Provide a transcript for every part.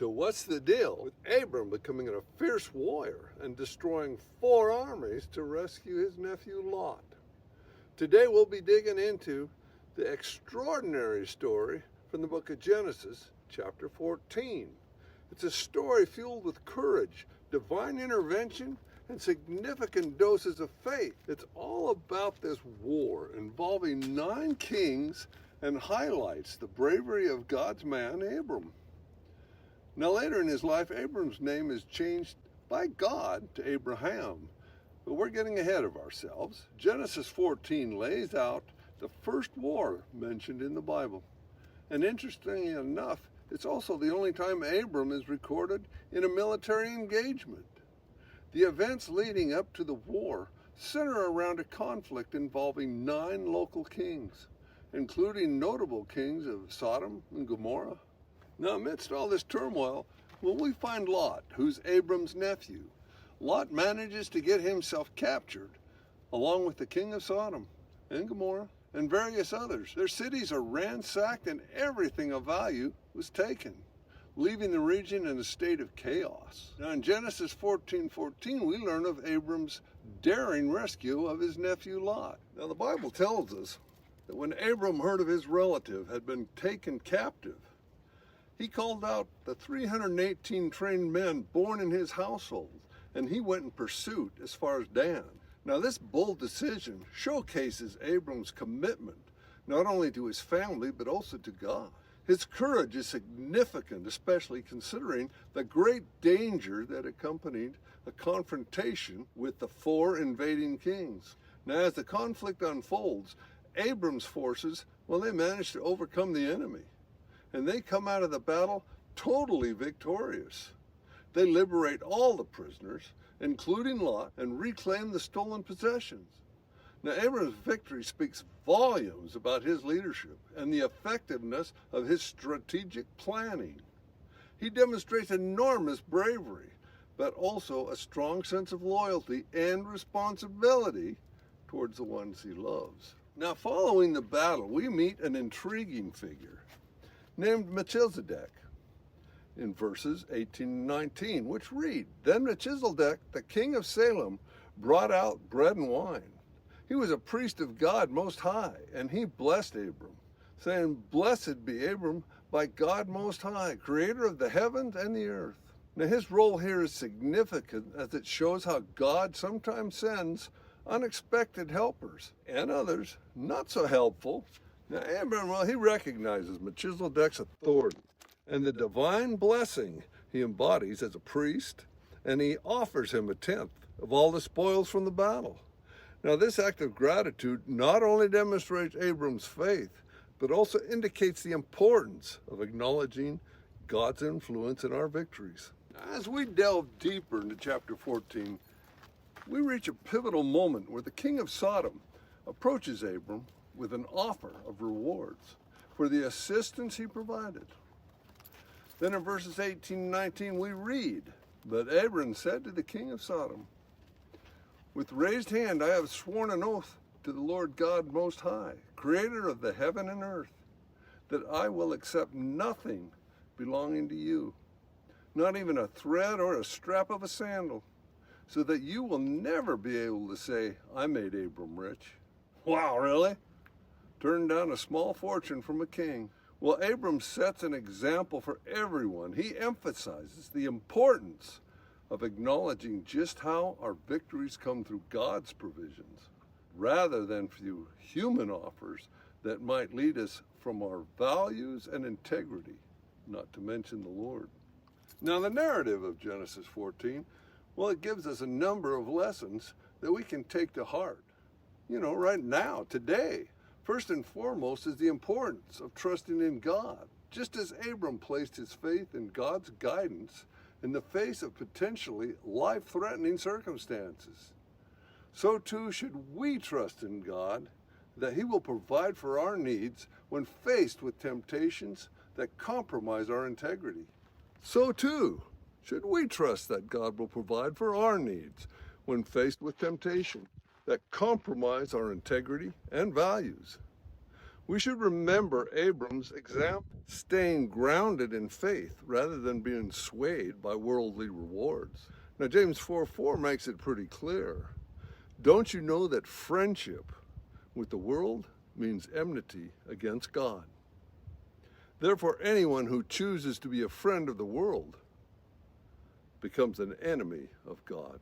So what's the deal with Abram becoming a fierce warrior and destroying 4 armies to rescue his nephew Lot? Today we'll be digging into the extraordinary story from the book of Genesis, chapter 14. It's a story fueled with courage, divine intervention, and significant doses of faith. It's all about this war involving 9 kings and highlights the bravery of God's man, Abram. Now later in his life, Abram's name is changed by God to Abraham. But we're getting ahead of ourselves. Genesis 14 lays out the first war mentioned in the Bible. And interestingly enough, it's also the only time Abram is recorded in a military engagement. The events leading up to the war center around a conflict involving 9 local kings, including notable kings of Sodom and Gomorrah. Now, amidst all this turmoil, we find Lot, who's Abram's nephew. Lot manages to get himself captured, along with the king of Sodom and Gomorrah and various others. Their cities are ransacked and everything of value was taken, leaving the region in a state of chaos. Now in Genesis 14:14, we learn of Abram's daring rescue of his nephew Lot. Now the Bible tells us that when Abram heard of his relative had been taken captive, he called out the 318 trained men born in his household, and he went in pursuit as far as Dan. Now this bold decision showcases Abram's commitment not only to his family but also to God. His courage is significant, especially considering the great danger that accompanied a confrontation with the 4 invading kings. Now as the conflict unfolds, Abram's forces, they manage to overcome the enemy, and they come out of the battle totally victorious. They liberate all the prisoners, including Lot, and reclaim the stolen possessions. Now, Abram's victory speaks volumes about his leadership and the effectiveness of his strategic planning. He demonstrates enormous bravery, but also a strong sense of loyalty and responsibility towards the ones he loves. Now, following the battle, we meet an intriguing figure named Melchizedek in verses 18 and 19, which read, "Then Melchizedek, the king of Salem, brought out bread and wine. He was a priest of God Most High, and he blessed Abram, saying, 'Blessed be Abram by God Most High, creator of the heavens and the earth.'" Now his role here is significant as it shows how God sometimes sends unexpected helpers and others not so helpful. Now Abram, he recognizes Melchizedek's authority and the divine blessing he embodies as a priest, and he offers him 1/10 of all the spoils from the battle. Now this act of gratitude not only demonstrates Abram's faith, but also indicates the importance of acknowledging God's influence in our victories. As we delve deeper into chapter 14, we reach a pivotal moment where the king of Sodom approaches Abram with an offer of rewards for the assistance he provided. Then in verses 18 and 19 we read, "But Abram said to the king of Sodom, 'With raised hand I have sworn an oath to the Lord God Most High, creator of the heaven and earth, that I will accept nothing belonging to you, not even a thread or a strap of a sandal, so that you will never be able to say, I made Abram rich.'" Wow, really? Turned down a small fortune from a king. Well, Abram sets an example for everyone. He emphasizes the importance of acknowledging just how our victories come through God's provisions, rather than through human offers that might lead us from our values and integrity, not to mention the Lord. Now, the narrative of Genesis 14, it gives us a number of lessons that we can take to heart, right now, today. First and foremost is the importance of trusting in God. Just as Abram placed his faith in God's guidance in the face of potentially life-threatening circumstances, so too should we trust in God that he will provide for our needs when faced with temptations that compromise our integrity. So too should we trust that God will provide for our needs when faced with temptation that compromise our integrity and values. We should remember Abram's example, staying grounded in faith rather than being swayed by worldly rewards. Now, James 4:4 makes it pretty clear. Don't you know that friendship with the world means enmity against God? Therefore, anyone who chooses to be a friend of the world becomes an enemy of God.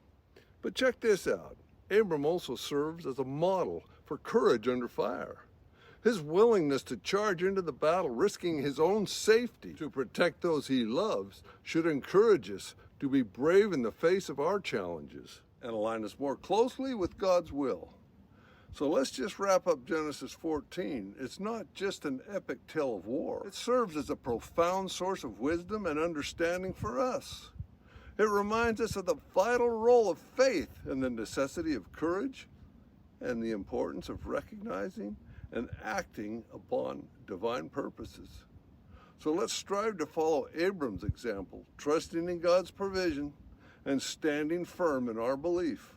But check this out. Abram also serves as a model for courage under fire. His willingness to charge into the battle, risking his own safety to protect those he loves, should encourage us to be brave in the face of our challenges and align us more closely with God's will. So let's just wrap up Genesis 14. It's not just an epic tale of war. It serves as a profound source of wisdom and understanding for us. It reminds us of the vital role of faith and the necessity of courage and the importance of recognizing and acting upon divine purposes. So let's strive to follow Abram's example, trusting in God's provision and standing firm in our belief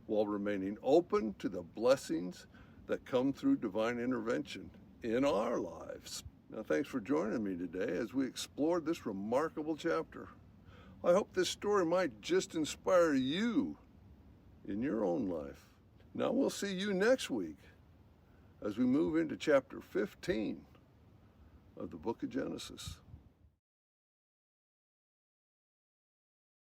while remaining open to the blessings that come through divine intervention in our lives. Now, thanks for joining me today as we explored this remarkable chapter. I hope this story might just inspire you in your own life. Now, we'll see you next week as we move into chapter 15 of the book of Genesis.